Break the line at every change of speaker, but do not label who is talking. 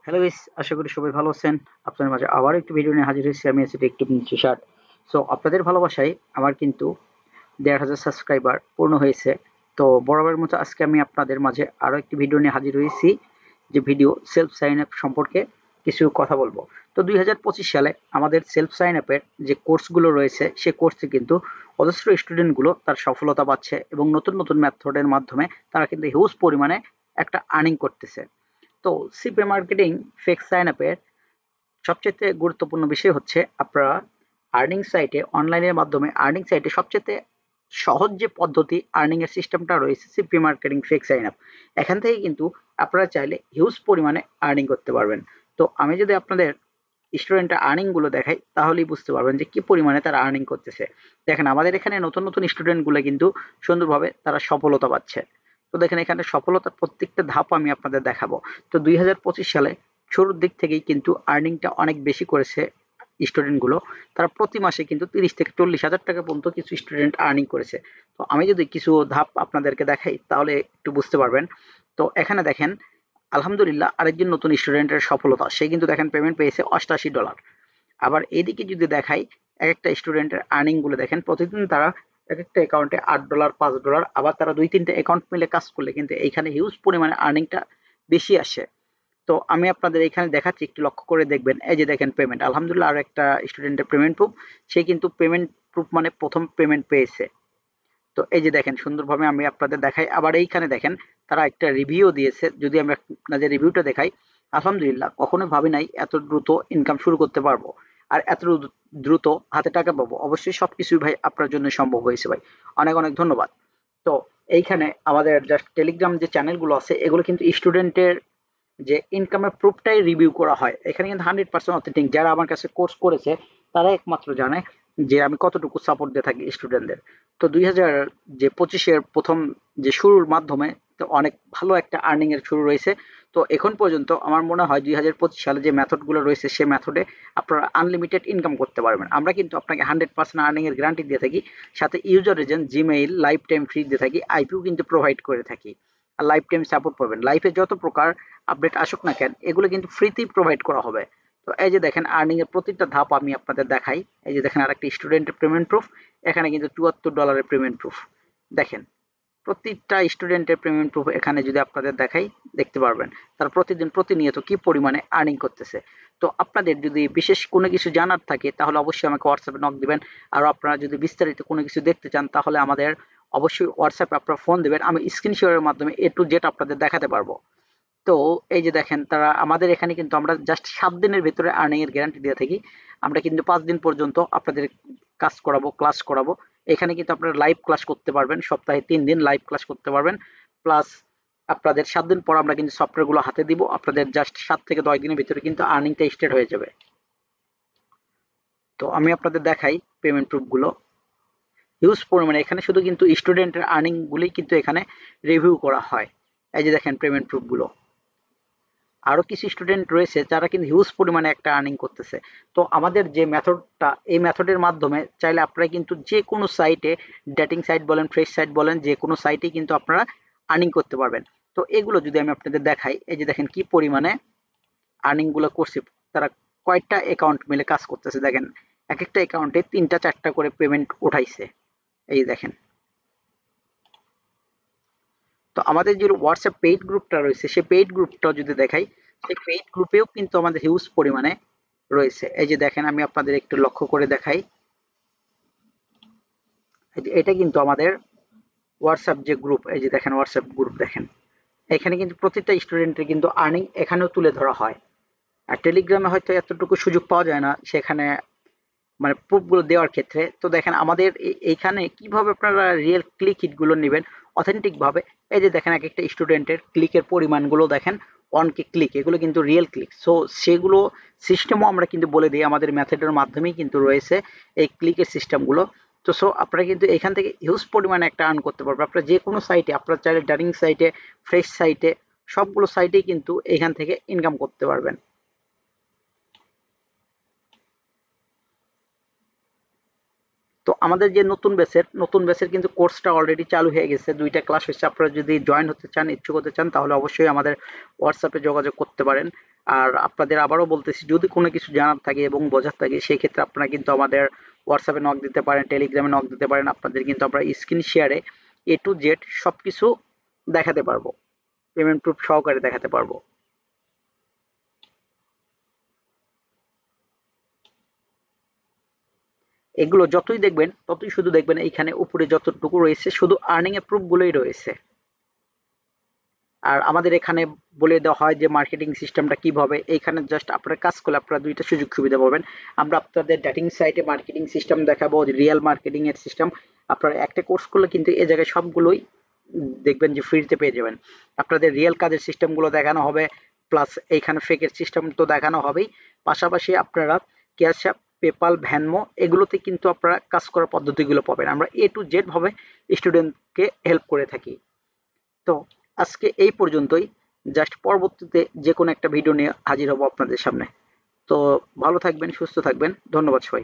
Hello guys, আশা করি সবাই ভালো আছেন। আপনাদের মাঝে আবার একটি ভিডিও নিয়ে হাজির হয়েছি। আমি আছি টেকটিপ নিচ্ছি শার্ট। সো আপনাদের ভালোবাসায় আমার কিন্তু ১,৫০০ সাবস্ক্রাইবার পূর্ণ হয়েছে। তো বরাবরের মতো আজকে আমি আপনাদের মাঝে আরও একটি ভিডিও নিয়ে হাজির হয়েছি, যে ভিডিও সেলফ সাইন আপ সম্পর্কে কিছু কথা বলবো। তো ২০২৫ সালে আমাদের সেলফ সাইন আপের যে কোর্সগুলো রয়েছে, সে কোর্সে কিন্তু অজস্র স্টুডেন্টগুলো তার সফলতা পাচ্ছে এবং নতুন নতুন মেথডের মাধ্যমে তারা কিন্তু হিউজ পরিমাণে একটা আর্নিং করতেছে। তো সিপে মার্কেটিং ফেক সাইন আপের সবচেয়ে গুরুত্বপূর্ণ বিষয় হচ্ছে আপনারা আর্নিং সাইটে, অনলাইনের মাধ্যমে আর্নিং সাইটে সবচেয়ে সহজ যে পদ্ধতি আর্নিং এর সিস্টেমটা রয়েছে CP marketing fake sign up. এখান থেকে কিন্তু আপনারা চাইলে হিউজ পরিমাণে আর্নিং করতে পারবেন। তো আমি যদি আপনাদের স্টুডেন্টের আর্নিং গুলো দেখাই, তাহলেই বুঝতে পারবেন যে কি পরিমাণে তারা আর্নিং করতেছে। দেখেন, আমাদের এখানে নতুন নতুন স্টুডেন্ট গুলো কিন্তু সুন্দরভাবে তারা সফলতা পাচ্ছে। তো দেখেন, এখানে সফলতার প্রত্যেকটা ধাপ আমি আপনাদের দেখাবো। তো ২০২৫ সালে শুরুর দিক থেকেই কিন্তু আর্নিংটা অনেক বেশি করেছে স্টুডেন্ট গুলো। তারা প্রতি মাসে কিন্তু ৩০ থেকে ৪০ হাজার টাকা পর্যন্ত কিছু স্টুডেন্ট আর্নিং করেছে। তো আমি যদি কিছু ধাপ আপনাদেরকে দেখাই, তাহলে একটু বুঝতে পারবেন। তো এখানে দেখেন, আলহামদুলিল্লাহ আরেকজন নতুন স্টুডেন্টের সফলতা, সে কিন্তু দেখেন পেমেন্ট পেয়েছে $৮৮। আবার এদিকে যদি দেখাই, এক একটা স্টুডেন্টের আর্নিং গুলো দেখেন, প্রতিদিন তারা এক একটা অ্যাকাউন্টে $৮, $৫, আবার তারা ২-৩টে অ্যাকাউন্ট মিলে কাজ করলে কিন্তু এইখানে হিউজ পরিমাণে আর্নিংটা বেশি আসে। তো আমি আপনাদের এখানে দেখাচ্ছি, একটু লক্ষ্য করে দেখবেন। এই যে দেখেন পেমেন্ট, আলহামদুলিল্লাহ আর একটা স্টুডেন্টের পেমেন্ট প্রুফ, সে কিন্তু পেমেন্ট প্রুফ মানে প্রথম পেমেন্ট পেয়েছে। তো এই যে দেখেন, সুন্দরভাবে আমি আপনাদের দেখাই। আবার এইখানে দেখেন, তারা একটা রিভিউ দিয়েছে। যদি আমি আপনাদের রিভিউটা দেখাই, আলহামদুলিল্লাহ কখনো ভাবি নাই এত দ্রুত ইনকাম শুরু করতে পারবো আর এত দ্রুত হাতে টাকা পাবো। অবশ্যই সবকিছুই ভাই আপনার জন্য সম্ভব হয়েছে ভাই, অনেক অনেক ধন্যবাদ। তো এইখানে আমাদের জাস্ট টেলিগ্রাম যে চ্যানেলগুলো আছে, এগুলো কিন্তু স্টুডেন্টের যে ইনকামের প্রুফটাই রিভিউ করা হয়। এখানে কিন্তু 100% অথেন্টিক। যারা আমার কাছে কোর্স করেছে তারা একমাত্র জানে যে আমি কতটুকু সাপোর্ট দিয়ে থাকি স্টুডেন্টদের। তো ২০২৫-এর প্রথম যে শুরুর মাধ্যমে তো অনেক ভালো একটা আর্নিং এর শুরু রয়েছে। তো এখন পর্যন্ত আমার মনে হয় ২০২৫ সালে যে মেথডগুলো রয়েছে, সে মেথডে আপনারা আনলিমিটেড ইনকাম করতে পারবেন। আমরা কিন্তু আপনাকে 100% আর্নিং এর গ্যারান্টি দিয়ে থাকি। সাথে user agent, Gmail, life time free দিয়ে থাকি, আইপিও কিন্তু প্রোভাইড করে থাকি। আর লাইফ টাইম সাপোর্ট পাবেন। লাইফে যত প্রকার আপডেট আসুক না কেন, এগুলো কিন্তু ফ্রিতেই প্রোভাইড করা হবে। তো এই যে দেখেন, আর্নিং এর প্রতিটা ধাপ আমি আপনাদের দেখাই। এই যে দেখেন, আরেকটি স্টুডেন্টের পেমেন্ট প্রুফ। এখানে কিন্তু $৭৪ পেমেন্ট প্রুফ। দেখেন, প্রতিটা স্টুডেন্টের পেমেন্ট প্রুফ এখানে যদি আপনাদের দেখাই, দেখতে পারবেন তারা প্রতিদিন প্রতিনিয়ত কি পরিমাণে আর্নিং করতেছে। তো আপনাদের যদি বিশেষ কোনো কিছু জানার থাকে, তাহলে অবশ্যই আমাকে হোয়াটসঅ্যাপে নক দিবেন। আর আপনারা যদি বিস্তারিত কোনো কিছু দেখতে চান, তাহলে আমাদের অবশ্যই হোয়াটসঅ্যাপে আপনারা ফোন দিবেন। আমি স্ক্রিন শেয়ারের মাধ্যমে এ টু জেড আপনাদের দেখাতে পারবো। তো এই যে দেখেন, তারা আমাদের এখানে কিন্তু আমরা জাস্ট ৭ দিনের ভেতরে আর্নিং এর গ্যারান্টি দিয়ে থাকি। আমরা কিন্তু ৫ দিন পর্যন্ত আপনাদের কাজ করাবো, ক্লাস করাবো। এখানে কিন্তু আপনারা লাইভ ক্লাস করতে পারবেন। সপ্তাহে ৩ দিন লাইভ ক্লাস করতে পারবেন। প্লাস আপনাদের ৭ দিন পর আমরা কিন্তু সফটওয়্যারগুলো হাতে দিব। আপনাদের জাস্ট ৭ থেকে ১০ দিনের ভিতরে কিন্তু আর্নিংটা স্টার্ট হয়ে যাবে। তো আমি আপনাদের দেখাই পেমেন্ট প্রুফ গুলো। হিউজ পরিমাণে এখানে শুধু কিন্তু স্টুডেন্টের আর্নিং গুলোই কিন্তু এখানে রিভিউ করা হয়। এই যে দেখেন পেমেন্ট প্রুফ গুলো। আরো কিছু স্টুডেন্ট রয়েছে যারা কিন্তু হিউজ পরিমাণে একটা আর্নিং করতেছে। তো আমাদের যে মেথডটা, এই মেথডের মাধ্যমে চাইলে আপনারা কিন্তু যে কোনো সাইটে, ডেটিং সাইট বলেন, ফ্রেশ সাইট বলেন, যে কোনো সাইটে কিন্তু আপনারা আর্নিং করতে পারবেন। তো এগুলো যদি আমি আপনাদের দেখাই, এই যে দেখেন কি পরিমাণে আর্নিং গুলো করছে। তারা কয়েকটা অ্যাকাউন্ট মিলে কাজ করতেছে। দেখেন, এক একটা অ্যাকাউন্টে ৩টা ৪টা করে পেমেন্ট উঠাইছে। এই দেখেন। তো আমাদের যে হোয়াটসঅ্যাপ পেইড গ্রুপটা রয়েছে, সেই পেইড গ্রুপটাও যদি দেখাই, সেই পেইড গ্রুপেও কিন্তু আমাদের হিউজ পরিমাণে রয়েছে। এই যে দেখেন, আমি আপনাদের একটু লক্ষ্য করে দেখাই। এই যে এটা কিন্তু আমাদের হোয়াটসঅ্যাপ যে গ্রুপ, এই যে দেখেন হোয়াটসঅ্যাপ গ্রুপ দেখেন। এখানে কিন্তু প্রতিটা স্টুডেন্টের কিন্তু আর্নিং এখানেও তুলে ধরা হয়। আর টেলিগ্রামে হয়তো এতটুকু সুযোগ পাওয়া যায় না, সেখানে মানে প্রুফ গুলো দেওয়ার ক্ষেত্রে। তো দেখেন আমাদের এইখানে কিভাবে আপনারা রিয়েল ক্লিক হিট গুলো নেবেন অথেন্টিক ভাবে। এই যে দেখেন, এক একটা স্টুডেন্টের ক্লিকের পরিমাণগুলো দেখেন, 1K ক্লিক, এগুলো কিন্তু রিয়েল ক্লিক। সো সেগুলো সিস্টেমও আমরা কিন্তু বলে দিই, আমাদের মেথডের মাধ্যমেই কিন্তু রয়েছে এই ক্লিকের সিস্টেমগুলো। তো সো আপনারা কিন্তু এখান থেকে হিউজ পরিমাণে একটা আর্ন করতে পারবেন। আপনারা যে কোনো সাইটে, আপনারা চাইলে ডাটিং সাইটে, ফ্রেশ সাইটে, সবগুলো সাইটেই কিন্তু এখান থেকে ইনকাম করতে পারবেন। তো আমাদের যে নতুন ব্যাচের কিন্তু কোর্সটা অলরেডি চালু হয়ে গেছে। ২টা ক্লাস হচ্ছে। আপনারা যদি জয়েন হতে চান, ইচ্ছুক হতে চান, তাহলে অবশ্যই আমাদের হোয়াটসঅ্যাপে যোগাযোগ করতে পারেন। আর আপনাদের আবারও বলতেছি, যদি কোনো কিছু জানার থাকে এবং বোঝার থাকে সেই ক্ষেত্রে আপনারা কিন্তু আমাদের হোয়াটসঅ্যাপে নক দিতে পারেন, টেলিগ্রামে নক দিতে পারেন। আপনাদের কিন্তু আমরা স্ক্রিন শেয়ারে এ টু জেড সবকিছু দেখাতে পারবো, পেমেন্ট প্রুফ সহকারে দেখাতে পারবো। এগুলো যতই দেখবেন ততই শুধু দেখবেন এইখানে উপরে যতটুকু রয়েছে শুধু আর্নিং এর প্রুফ গুলোই রয়েছে। আর আমাদের এখানে বলে দেওয়া হয় যে মার্কেটিং সিস্টেমটা কিভাবে। এইখানে জাস্ট আপনারা কাজ করলে আপনারা দুইটা সুযোগ সুবিধা পাবেন। আমরা আপনাদের ডেটিং সাইটে মার্কেটিং সিস্টেম দেখাবো, রিয়েল মার্কেটিং এর সিস্টেম। আপনারা একটা কোর্স করলে কিন্তু এই জায়গায় সবগুলোই দেখবেন যে ফ্রিতে পেয়ে যাবেন। আপনাদের রিয়েল কাজের সিস্টেমগুলো দেখানো হবে, প্লাস এইখানে ফেকের সিস্টেম তো দেখানো হবেই। পাশাপাশি আপনারা ক্যাশ অ্যাপ, পেপাল, ভ্যানমো এগুলোতে কিন্তু আপনারা কাজ করার পদ্ধতিগুলো পাবেন। আমরা এ টু জেড ভাবে স্টুডেন্টকে হেল্প করে থাকি। তো আজকে এই পর্যন্তই। জাস্ট পরবর্তীতে যে কোনো একটা ভিডিও নিয়ে হাজির হব আপনাদের সামনে। তো ভালো থাকবেন, সুস্থ থাকবেন। ধন্যবাদ সবাই।